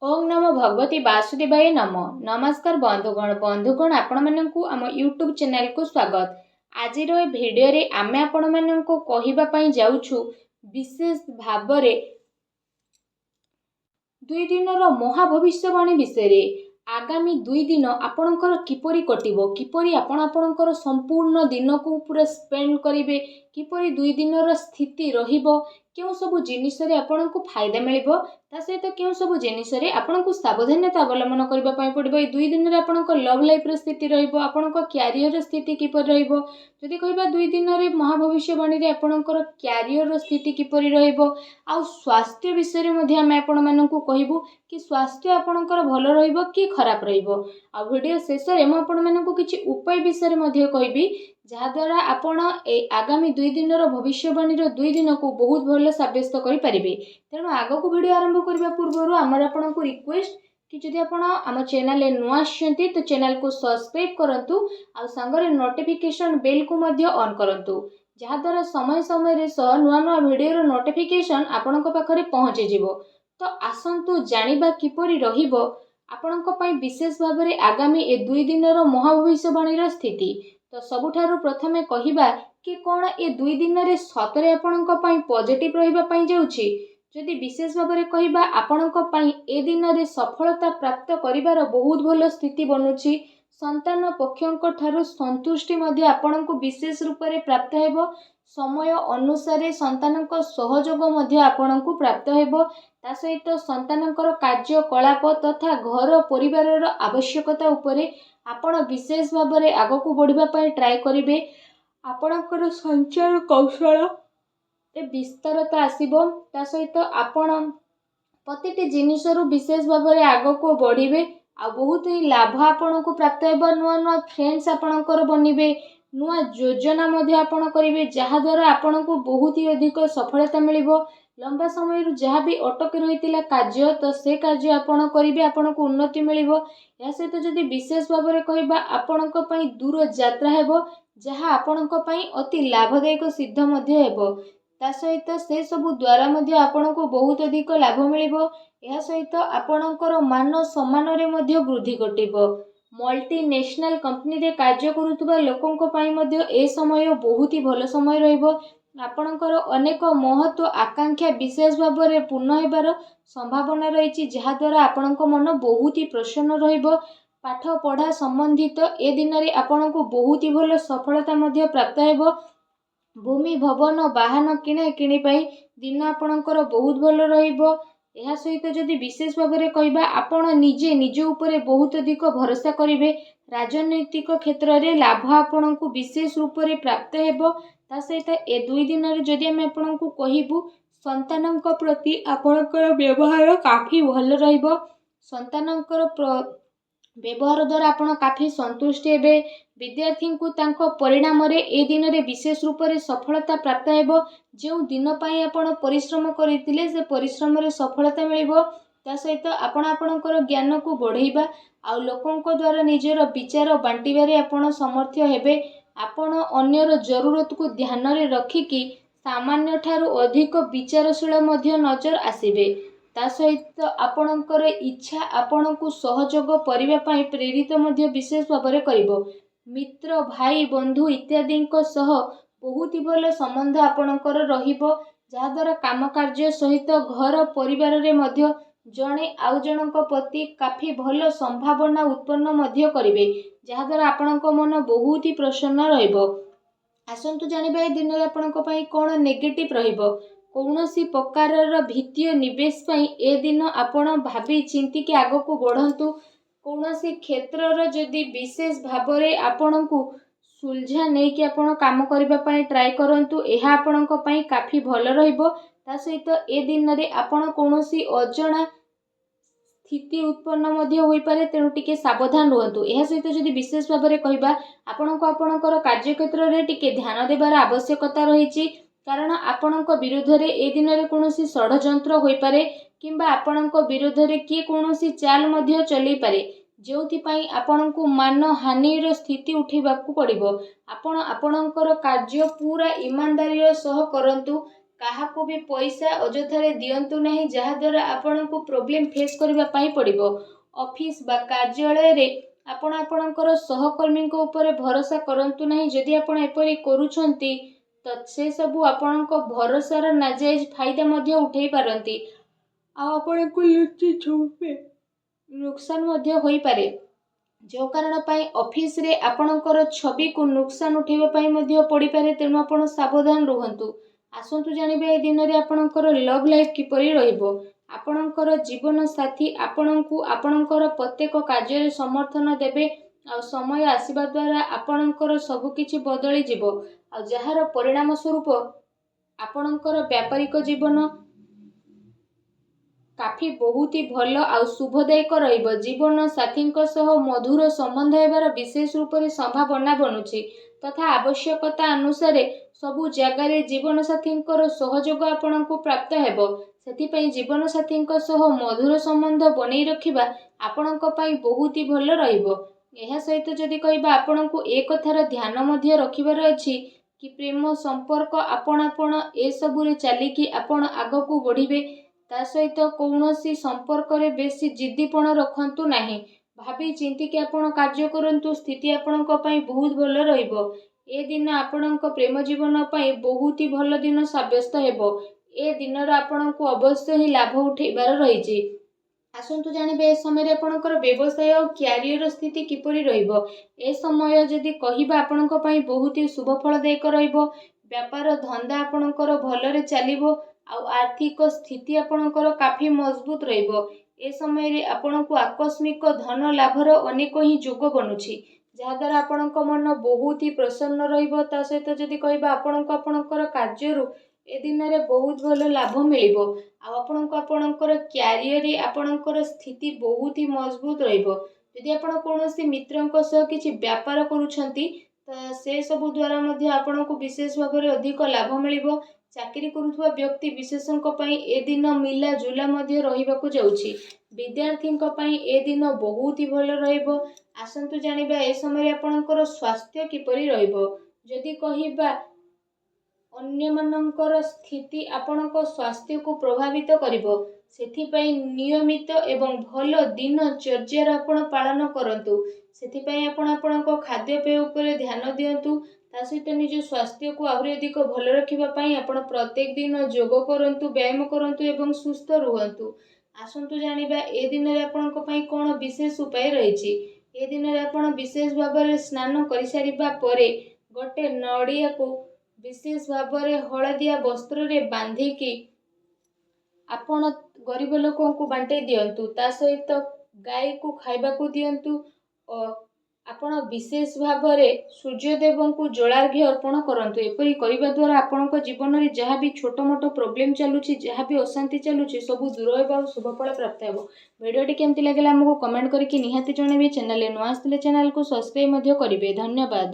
ओम नमो भगवती वासुदेवाय नमो। नमस्कार बंधुगण आपण मानकु आम यूट्यूब चैनल को स्वागत। आज भिडियो रे आमे आपण मानकु कहिबा पई जाउछु विशेष भाबरे 2 दिन महाभविष्यवाणी विषय। आगामी 2 दिन आपणकर किपरि कटिबो, किपरि आपणकर संपूर्ण दिन को पूरा स्पेंड करिवे, किपरि 2 दिन स्थिति रहिबो, केउ सब जिनिस रे आपणको फायदा मिलिबो, ता सहित केउ सब जिनिस रे आपणको सावधानता अवलंबन करबा पई पड़िबो। ए 2 दिन रे आपणको लव लाइफ रे स्थिति रहिबो, आपणको कैरियर रे स्थिति किपरि रहिबो। जदि कहबा 2 दिन रे महाभविष्यवाणी रे आपणकर कैरियर रो स्थिति किपरि रहिबो, आ स्वास्थ्य विषय रे मध्ये हम आपण मानकु कहिबो कि स्वास्थ्य आपणकर भलो रहिबो कि खराब रहिबो। आ वीडियो शेष रे म आपण मानकु किछि उपाय विषय रे मध्ये कहिबी, जहा द्वारा आपण ए आगामी 2 दिन रो भविष्यवाणी रो 2 दिन को बहुत भलो साब्यस्त करि परिबे। तेणु आगो को वीडियो आरंभ करबा पूर्वरु हमर आपणकु रिक्वेस्ट कि जदि आपण आम चैनल रे नुआ आछंती तो चैनल को सब्सक्राइब करंतु, आ संगरे नोटिफिकेशन बेल को मध्ये ऑन करंतु, जहा द्वारा समय समय रे नुआ नुआ वीडियो रो नोटिफिकेशन आपणक पाखरे पहुंची जिवो। तो आसंतु जानिबा किपरि रहिबो आपणक पई विशेष भाबरे आगामी ए 2 दिन रो महाभविष्यवाणी रो स्थिति। तो सबुठारु प्रथमे कहिबा कि कोन ए 2 दिन रे सतरे आपणक पई पॉजिटिव रहिबा पई जाउछि। जदि विशेष भाबरे कहिबा आपणक पई ए दिन रे सफलता प्राप्त करिवार बहुत भलो स्थिति बनुछि। संतान पक्षक ठारु संतुष्टि मध्ये आपणको विशेष रूप रे प्राप्त हेबो। समय अनुसार संतानक सहयोग मध्ये आपणको प्राप्त हेबो। ता सहित संतानकर कार्यकलाप तथा घर परिवार आवश्यकता उपरे आपण विशेष भाबरे आगको बढ़िबा पई ट्राई करिवे। आपणकर संचार कौशल विस्तारता आसीबो। ता सहित आपण प्रतिटी जिनिसरु विशेष भाबरे आगको बढ़िबे। आ बहुत ही लाभ आपणको प्राप्त हेबो। नुआ नुआ फ्रेंड्स आपणकर बनिबे, नुआ योजना मध्ये आपण करिवे, जहा द्वारा आपणको बहुत ही अधिक सफलता मिलिबो। लंबा समय जहाँ भी अटक रही कार्य तो से कार्य आपण करिवे, आपणको उन्नति मिलिबो। या सहित जदि विशेष भाबरे कहिबा आपणक पई दूर यात्रा हेबो, जहाँ आपणक पई अति लाभदायक सिद्ध मध्ये हेबो। ता सहित से सबु द्वारा मध्ये आपणको बहुत अधिक लाभ मिलिबो। या सहित आपणकर मान सम्मान रे मध्ये वृद्धि घटिबो। मल्टीनेशनल कंपनी रे कार्य करुतबा लोकंक पई मध्ये ए समय बहुत ही भलो समय रहिबो। आपणकर अनेक महत्व आकांक्षा विशेष भाबरे पूर्ण हेबार संभावना रही, जहा द्वारा आपणक मन बहुत ही प्रसन्न रहिबो। पाठ पढ़ा संबंधित ए दिन रे आपणको बहुत ही भलो सफलता मध्ये प्राप्त हेबो। भूमि भवन वाहन किणे किणी पाई दिन आपणकर बहुत भलो रहिबो। एहा सहित जदि विशेष भाबरे कहिबा आपण निजे निज उपरे बहुत अधिक भरोसा करिवे। राजनैतिक क्षेत्र रे लाभ आपणको विशेष रूप रे प्राप्त हेबो। ता सहित ए 2 दिन रे जदि हम आपणको कहिबु संतानक प्रति आपणकर व्यवहार काफी भलो रहिबो। संतानकर व्यवहार द्वारा आपण काफी संतुष्ट हेबे। विद्यार्थी को तांको परिणाम रे ए दिन रे विशेष रूप रे सफलता प्राप्त हेबो। जो दिन पाई आपण परिश्रम करितिले से परिश्रम रे सफलता मिलिबो। ता सहित आपण आपणकर ज्ञान को बढ़ाइबा आ लोकंक द्वारा निजर विचार बांटिबारे आपण समर्थ हेबे। आपण अन्यर जरूरत को ध्यान रे रखिकी सामान्य ठारू अधिक विचारशील मध्ये नजर आसीबे। ता सहित आपणकर इच्छा आपणको सहयोग करिबा पई प्रेरित मध्ये विशेष भाबरे करिवो। मित्र भाई बंधु इत्यादि सह बहुत ही भलो संबंध आपणकर रहिबो, जहा द्वारा काम कार्य सहित घर परिवार रे मध्ये जणे आउ जनक प्रति काफी भलो संभावना उत्पन्न मध्ये करिवे, जहा द्वारा आपणक मन बहुत ही प्रसन्न रहिबो। आसंतु जानिबा ए दिन रे आपणक पई कोन नेगेटिव रहिबो। कौनसी प्रकार वित्तीय निवेश पई ए दिन आपण भाबी चिंती के आगो को बढ़ंतु। कौनसी क्षेत्र जदि विशेष भाबरे आपणको सुलझा नहीं कि आपण काम करबा पई ट्राई करंतु, एहा आपणक पई काफी भलो रहिबो। ता सहित ए दिन रे आपण कौनसी अजणा स्थिति उत्पन्न मध्ये होई पारे, तेणु टिके सावधान रहतु। एहा सहित जदि विशेष भाबरे कहिबा आपणको आपणकर कार्य क्षेत्र रे टिके ध्यान देबार आवश्यकता रहिछि, कारण आपणक विरुद्ध रे ए दिन रे कौनसी षडयंत्र होई पारे, किंबा आपणक विरुद्ध रे किए कौनसी चाल मध्ये चली पारे, जोथि पई आपणको मान हानि रो स्थिति उठेबाकू पड़िबो। आपण आपणकर कार्य पूरा ईमानदारी सह करंतु, କାହାକୁ ବି ପଇସା ଅଯଥାରେ ଦିଅନ୍ତୁ ନାହିଁ, ଯାହାଦ୍ୱାରା ଆପଣଙ୍କୁ ପ୍ରୋବ୍ଲେମ୍ ଫେସ୍ କରିବା ପାଇଁ ପଡ଼ିବ। ଅଫିସ୍ ବା କାର୍ଯ୍ୟାଳୟରେ ଆପଣ ଆପଣଙ୍କର ସହକର୍ମୀଙ୍କ ଉପରେ ଭରସା କରନ୍ତୁ ନାହିଁ। ଯଦି ଆପଣ ଏପରି କରୁଛନ୍ତି ତ ସେସବୁ ଆପଣଙ୍କ ଭରସାର ନାଜାଇଜ ଫାଇଦା ମଧ୍ୟ ଉଠାଇ ପାରନ୍ତି, ଆଉ ଆପଣଙ୍କୁ ଲୁଚି ଛୁପି ନୁକସାନ ମଧ୍ୟ ହୋଇପାରେ, ଯେଉଁ କାରଣ ପାଇଁ ଅଫିସରେ ଆପଣଙ୍କର ଛବିକୁ ନୁକସାନ ଉଠାଇବା ପାଇଁ ମଧ୍ୟ ପଡ଼ିପାରେ। ତେଣୁ ଆପଣ ସାବଧାନ ରୁହନ୍ତୁ। ଆସନ୍ତୁ ଜାଣିବା ଏ ଦିନରେ ଆପଣଙ୍କର ଲଭ୍ ଲାଇଫ୍ କିପରି ରହିବ। ଆପଣଙ୍କର ଜୀବନ ସାଥୀ ଆପଣଙ୍କୁ ଆପଣଙ୍କର ପ୍ରତ୍ୟେକ କାର୍ଯ୍ୟରେ ସମର୍ଥନ ଦେବେ, ଆଉ ସମୟ ଆସିବା ଦ୍ୱାରା ଆପଣଙ୍କର ସବୁକିଛି ବଦଳିଯିବ, ଆଉ ଯାହାର ପରିଣାମ ସ୍ୱରୂପ ଆପଣଙ୍କର ବ୍ୟାପାରିକ ଜୀବନ କାଫି ବହୁତ ଭଲ ଆଉ ଶୁଭଦାୟକ ରହିବ। ଜୀବନ ସାଥୀଙ୍କ ସହ ମଧୁର ସମ୍ବନ୍ଧ ହେବାର ବିଶେଷ ରୂପରେ ସମ୍ଭାବନା ବନୁଛି, ତଥା ଆବଶ୍ୟକତା ଅନୁସାରେ ସବୁ ଜାଗାରେ ଜୀବନସାଥୀଙ୍କର ସହଯୋଗ ଆପଣଙ୍କୁ ପ୍ରାପ୍ତ ହେବ। ସେଥିପାଇଁ ଜୀବନସାଥୀଙ୍କ ସହ ମଧୁର ସମ୍ବନ୍ଧ ବନେଇ ରଖିବା ଆପଣଙ୍କ ପାଇଁ ବହୁତ ଭଲ ରହିବ। ଏହା ସହିତ ଯଦି କହିବା, ଆପଣଙ୍କୁ ଏ କଥାର ଧ୍ୟାନ ମଧ୍ୟ ରଖିବାର ଅଛି କି ପ୍ରେମ ସମ୍ପର୍କ ଆପଣାପଣ ଏସବୁରେ ଚାଲିକି ଆପଣ ଆଗକୁ ବଢ଼ିବେ। ତା ସହିତ କୌଣସି ସମ୍ପର୍କରେ ବେଶୀ ଜିଦ୍ଦିପଣ ରଖନ୍ତୁ ନାହିଁ। ଭାବି ଚିନ୍ତିକି ଆପଣ କାର୍ଯ୍ୟ କରନ୍ତୁ। ସ୍ଥିତି ଆପଣଙ୍କ ପାଇଁ ବହୁତ ଭଲ ରହିବ। ଏ ଦିନ ଆପଣଙ୍କ ପ୍ରେମ ଜୀବନ ପାଇଁ ବହୁତ ଭଲ ଦିନ ସାବ୍ୟସ୍ତ ହେବ। ଏ ଦିନର ଆପଣଙ୍କୁ ଅବଶ୍ୟ ହିଁ ଲାଭ ଉଠାଇବାର ରହିଛି। ଆସନ୍ତୁ ଜାଣିବେ ଏ ସମୟରେ ଆପଣଙ୍କର ବ୍ୟବସାୟ ଓ କ୍ୟାରିୟର ସ୍ଥିତି କିପରି ରହିବ। ଏ ସମୟ ଯଦି କହିବା ଆପଣଙ୍କ ପାଇଁ ବହୁତ ଶୁଭଫଳଦାୟକ ରହିବ। ବ୍ୟାପାର ଧନ୍ଦା ଆପଣଙ୍କର ଭଲରେ ଚାଲିବ, ଆଉ ଆର୍ଥିକ ସ୍ଥିତି ଆପଣଙ୍କର କାଫି ମଜବୁତ ରହିବ। ଏ ସମୟରେ ଆପଣଙ୍କୁ ଆକସ୍ମିକ ଧନ ଲାଭର ଅନେକ ହିଁ ଯୋଗ ବନୁଛି, ଯାହାଦ୍ୱାରା ଆପଣଙ୍କ ମନ ବହୁତ ହି ପ୍ରସନ୍ନ ରହିବ। ତା ସହିତ ଯଦି କହିବା, ଆପଣଙ୍କୁ ଆପଣଙ୍କର କାର୍ଯ୍ୟରୁ ଏ ଦିନରେ ବହୁତ ଭଲ ଲାଭ ମିଳିବ, ଆଉ ଆପଣଙ୍କୁ ଆପଣଙ୍କର କ୍ୟାରିୟରରେ ଆପଣଙ୍କର ସ୍ଥିତି ବହୁତ ହି ମଜବୁତ ରହିବ। ଯଦି ଆପଣ କୌଣସି ମିତ୍ରଙ୍କ ସହ କିଛି ବ୍ୟାପାର କରୁଛନ୍ତି ତ ସେସବୁ ଦ୍ୱାରା ମଧ୍ୟ ଆପଣଙ୍କୁ ବିଶେଷ ଭାବରେ ଅଧିକ ଲାଭ ମିଳିବ। ଚାକିରି କରୁଥିବା ବ୍ୟକ୍ତି ବିଶେଷଙ୍କ ପାଇଁ ଏ ଦିନ ମିଲା ଜୁଲା ମଧ୍ୟ ରହିବାକୁ ଯାଉଛି। ବିଦ୍ୟାର୍ଥୀଙ୍କ ପାଇଁ ଏ ଦିନ ବହୁତ ହି ଭଲ ରହିବ। ଆସନ୍ତୁ ଜାଣିବା ଏ ସମୟରେ ଆପଣଙ୍କର ସ୍ୱାସ୍ଥ୍ୟ କିପରି ରହିବ। ଯଦି କହିବା, ଅନ୍ୟମାନଙ୍କର ସ୍ଥିତି ଆପଣଙ୍କ ସ୍ୱାସ୍ଥ୍ୟକୁ ପ୍ରଭାବିତ କରିବ। ସେଥିପାଇଁ ନିୟମିତ ଏବଂ ଭଲ ଦିନଚର୍ଯ୍ୟାର ଆପଣ ପାଳନ କରନ୍ତୁ। ସେଥିପାଇଁ ଆପଣ ଆପଣଙ୍କ ଖାଦ୍ୟପେୟ ଉପରେ ଧ୍ୟାନ ଦିଅନ୍ତୁ। ତା ସହିତ ନିଜ ସ୍ୱାସ୍ଥ୍ୟକୁ ଆହୁରି ଅଧିକ ଭଲ ରଖିବା ପାଇଁ ଆପଣ ପ୍ରତ୍ୟେକ ଦିନ ଯୋଗ କରନ୍ତୁ, ବ୍ୟାୟାମ କରନ୍ତୁ ଏବଂ ସୁସ୍ଥ ରୁହନ୍ତୁ। ଆସନ୍ତୁ ଜାଣିବା ଏ ଦିନରେ ଆପଣଙ୍କ ପାଇଁ କ'ଣ ବିଶେଷ ଉପାୟ ରହିଛି। ଏ ଦିନରେ ଆପଣ ବିଶେଷ ଭାବରେ ସ୍ନାନ କରିସାରିବା ପରେ ଗୋଟେ ନଡ଼ିଆକୁ ବିଶେଷ ଭାବରେ ହଳଦିଆ ବସ୍ତ୍ରରେ ବାନ୍ଧିକି ଆପଣ ଗରିବ ଲୋକଙ୍କୁ ବାଣ୍ଟେଇ ଦିଅନ୍ତୁ। ତା ସହିତ ଗାଈକୁ ଖାଇବାକୁ ଦିଅନ୍ତୁ ଓ ଆପଣ ବିଶେଷ ଭାବରେ ସୂର୍ଯ୍ୟଦେବଙ୍କୁ ଜଳାର୍ଘ୍ୟ ଅର୍ପଣ କରନ୍ତୁ। ଏପରି କରିବା ଦ୍ୱାରା ଆପଣଙ୍କ ଜୀବନରେ ଯାହା ବି ଛୋଟ ମୋଟ ପ୍ରୋବ୍ଲେମ୍ ଚାଲୁଛି, ଯାହା ବି ଅଶାନ୍ତି ଚାଲୁଛି, ସବୁ ଦୂର ହେବ ଆଉ ଶୁଭଫଳ ପ୍ରାପ୍ତ ହେବ। ଭିଡ଼ିଓଟି କେମିତି ଲାଗିଲା ଆମକୁ କମେଣ୍ଟ କରିକି ନିହାତି ଜଣାଇବେ। ଚ୍ୟାନେଲରେ ନୂଆ ଆସିଥିଲେ ଚ୍ୟାନେଲକୁ ସବସ୍କ୍ରାଇବ୍ ମଧ୍ୟ କରିବେ। ଧନ୍ୟବାଦ।